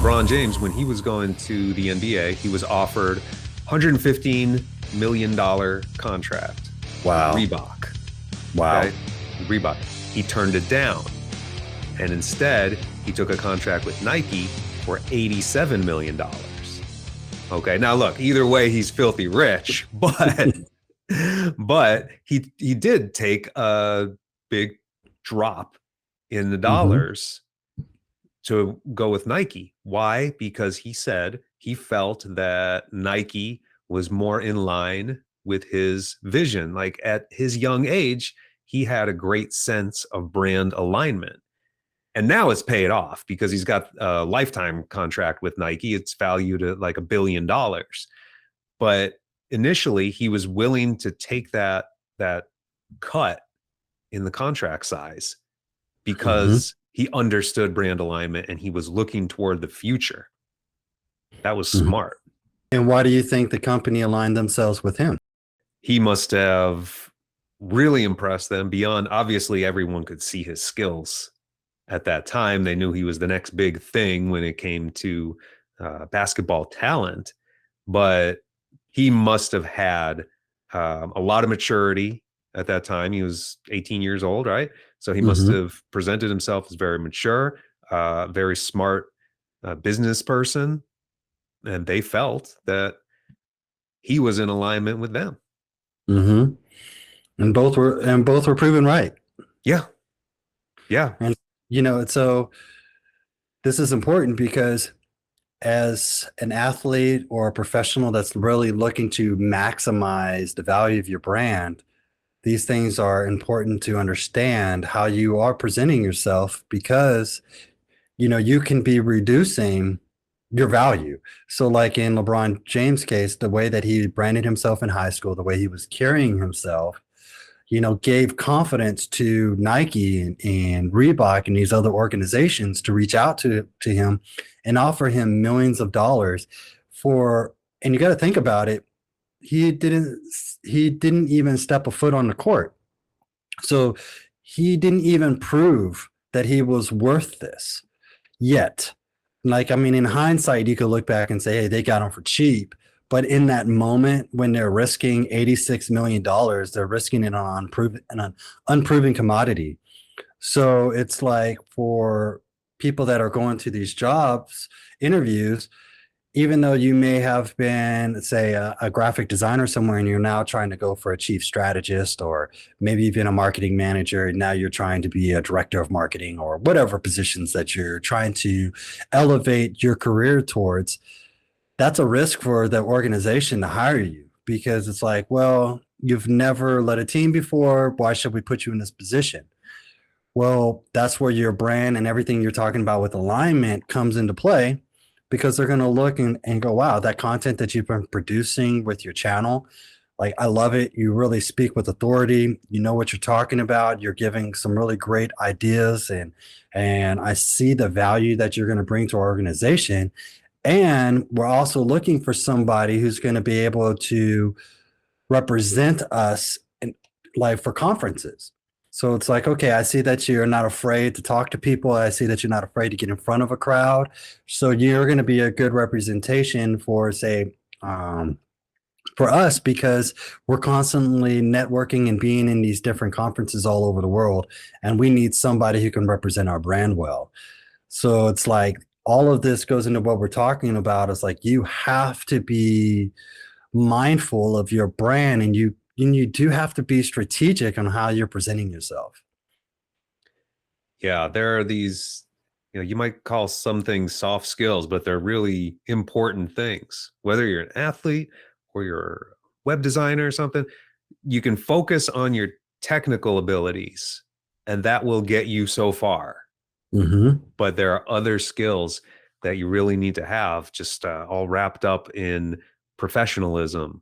LeBron James, when he was going to the NBA, he was offered $115 million contract with Wow. Reebok. Wow. Okay? Reebok. He turned it down. And instead, he took a contract with Nike for $87 million. Okay. Now look, either way, he's filthy rich, but he did take a big drop in the dollars to go with Nike. Why? Because he said he felt that Nike was more in line with his vision. Like at his young age, he had a great sense of brand alignment. And now it's paid off because he's got a lifetime contract with Nike. It's valued at like $1 billion. But initially, he was willing to take that cut in the contract size because he understood brand alignment and he was looking toward the future. That was smart. And why do you think the company aligned themselves with him? He must have really impressed them beyond, obviously, everyone could see his skills at that time. They knew he was the next big thing when it came to basketball talent, but he must have had a lot of maturity at that time. He was 18 years old, right? So he must have presented himself as very mature, very smart business person. And they felt that he was in alignment with them. And both were proven right. Yeah. And so this is important because as an athlete or a professional that's really looking to maximize the value of your brand, these things are important to understand how you are presenting yourself, because you can be reducing your value. So like in LeBron James' case, the way that he branded himself in high school, the way he was carrying himself, gave confidence to Nike and Reebok and these other organizations to reach out to him and offer him millions of dollars and you got to think about it. He didn't even step a foot on the court. So he didn't even prove that he was worth this yet. Like, I mean, in hindsight, you could look back and say, hey, they got him for cheap. But in that moment, when they're risking $86 million, they're risking it on an unproven commodity. So it's like for people that are going to these interviews, even though you may have been, say, a graphic designer somewhere and you're now trying to go for a chief strategist, or maybe you've been a marketing manager and now you're trying to be a director of marketing, or whatever positions that you're trying to elevate your career towards, that's a risk for the organization to hire you, because it's like, well, you've never led a team before. Why should we put you in this position? Well, that's where your brand and everything you're talking about with alignment comes into play, because they're going to look and go, wow, that content that you've been producing with your channel, like, I love it. You really speak with authority. You know what you're talking about. You're giving some really great ideas, and I see the value that you're going to bring to our organization. And we're also looking for somebody who's going to be able to represent us for conferences. So it's like, okay, I see that you're not afraid to talk to people. I see that you're not afraid to get in front of a crowd. So you're going to be a good representation for, say, for us, because we're constantly networking and being in these different conferences all over the world. And we need somebody who can represent our brand well. So it's like all of this goes into what we're talking about. It's like you have to be mindful of your brand, and you do have to be strategic on how you're presenting yourself. Yeah, there are these, you might call some things soft skills, but they're really important things. Whether you're an athlete or you're a web designer or something, you can focus on your technical abilities and that will get you so far. But there are other skills that you really need to have, just all wrapped up in professionalism,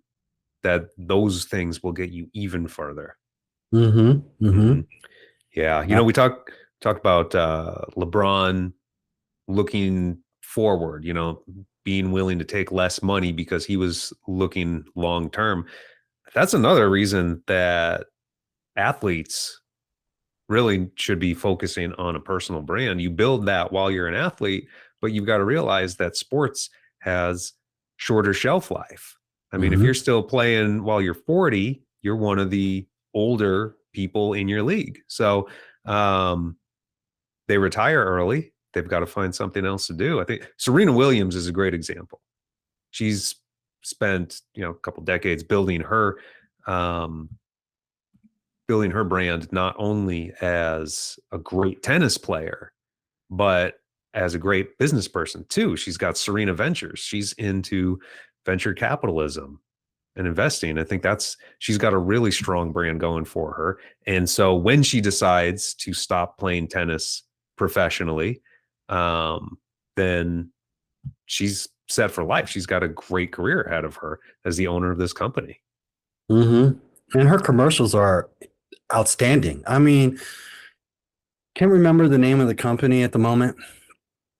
that those things will get you even further. Yeah. We talk about LeBron looking forward, being willing to take less money because he was looking long term. That's another reason that athletes really should be focusing on a personal brand. You build that while you're an athlete, but you've got to realize that sports has shorter shelf life. I mean, if Mhm. you're still playing while you're 40, you're one of the older people in your league. So they retire early. They've got to find something else to do. I think Serena Williams is a great example. She's spent, a couple decades um, building her brand, not only as a great tennis player, but as a great business person too. She's got Serena Ventures. She's into venture capitalism and investing. I think she's got a really strong brand going for her. And so when she decides to stop playing tennis professionally, then she's set for life. She's got a great career ahead of her as the owner of this company. Mhm. And her commercials are outstanding. I mean, can't remember the name of the company at the moment,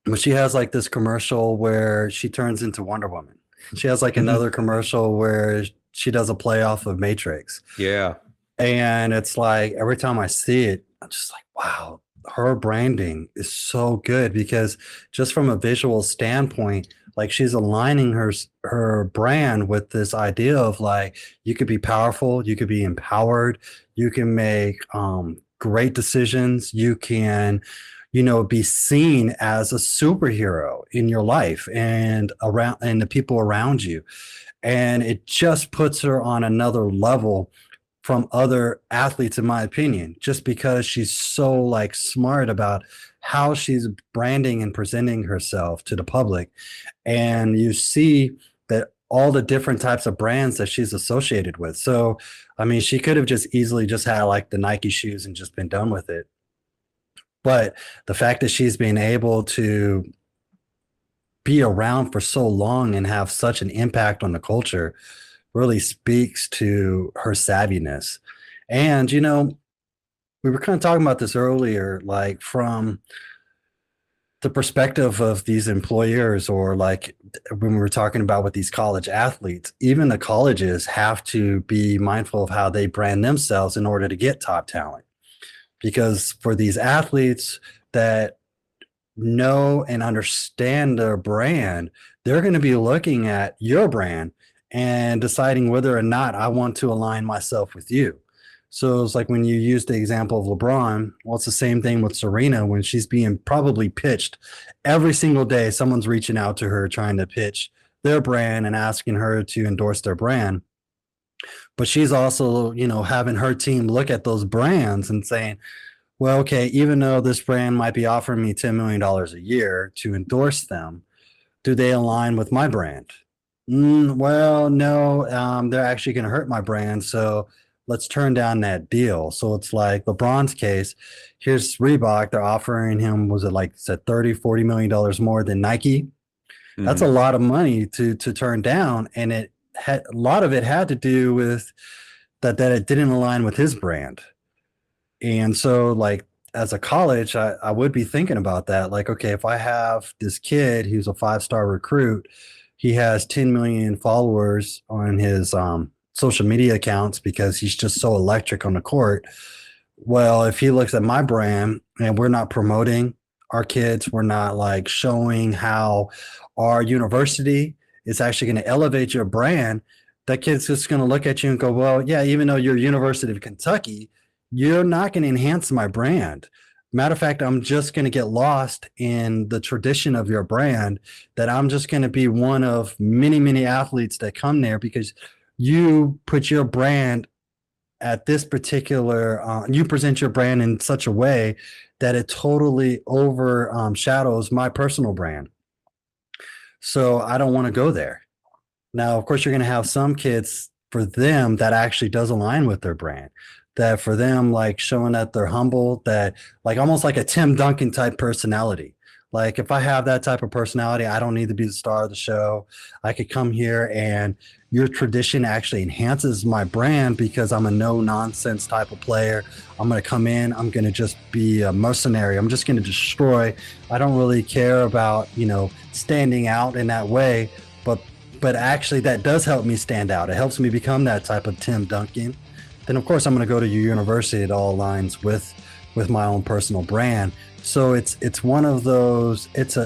but she has like this commercial where she turns into Wonder Woman. She has like Mhm. another commercial where she does a play off of Matrix. Yeah. And it's like every time I see it, I'm just like, wow, her branding is so good because just from a visual standpoint, like she's aligning her brand with this idea of like you could be powerful, you could be empowered, you can make great decisions, you can, be seen as a superhero in your life and around and the people around you. And it just puts her on another level from other athletes, in my opinion, just because she's so like smart about how she's branding and presenting herself to the public. And you see that all the different types of brands that she's associated with. So, I mean, she could have just easily just had like the Nike shoes and just been done with it. But the fact that she's been able to be around for so long and have such an impact on the culture really speaks to her savviness. And, we were kind of talking about this earlier, like from the perspective of these employers, or like when we were talking about with these college athletes, even the colleges have to be mindful of how they brand themselves in order to get top talent. Because for these athletes that know and understand their brand, they're going to be looking at your brand and deciding whether or not I want to align myself with you. So it's like when you use the example of LeBron, well, it's the same thing with Serena when she's being probably pitched every single day. Someone's reaching out to her trying to pitch their brand and asking her to endorse their brand. But she's also, having her team look at those brands and saying, well, okay, even though this brand might be offering me $10 million a year to endorse them, do they align with my brand? Well, no, they're actually going to hurt my brand. So let's turn down that deal. So it's like LeBron's case. Here's Reebok. They're offering him, was it like said 30, $40 million more than Nike? That's a Mhm. lot of money to turn down. And it had a lot of it had to do with that it didn't align with his brand. And so, like, as a college, I would be thinking about that. Like, okay, if I have this kid who's a 5-star recruit, he has 10 million followers on his social media accounts because he's just so electric on the court. Well, if he looks at my brand and we're not promoting our kids, we're not like showing how our university is actually going to elevate your brand, that kid's just going to look at you and go, well, yeah, even though you're University of Kentucky, you're not going to enhance my brand. Matter of fact, I'm just going to get lost in the tradition of your brand, that I'm just going to be one of many, many athletes that come there because you put your brand at this particular, you present your brand in such a way that it totally overshadows my personal brand. So I don't want to go there. Now, of course, you're going to have some kids for them that actually does align with their brand. That for them, like showing that they're humble, that like almost like a Tim Duncan type personality. Like if I have that type of personality, I don't need to be the star of the show. I could come here and your tradition actually enhances my brand because I'm a no nonsense type of player. I'm going to come in, I'm going to just be a mercenary. I'm just going to destroy. I don't really care about, standing out in that way, but actually that does help me stand out. It helps me become that type of Tim Duncan. Then of course I'm going to go to your university. It all aligns with my own personal brand. So it's one of those. It's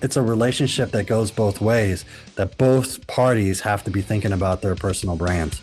it's a relationship that goes both ways, that both parties have to be thinking about their personal brands.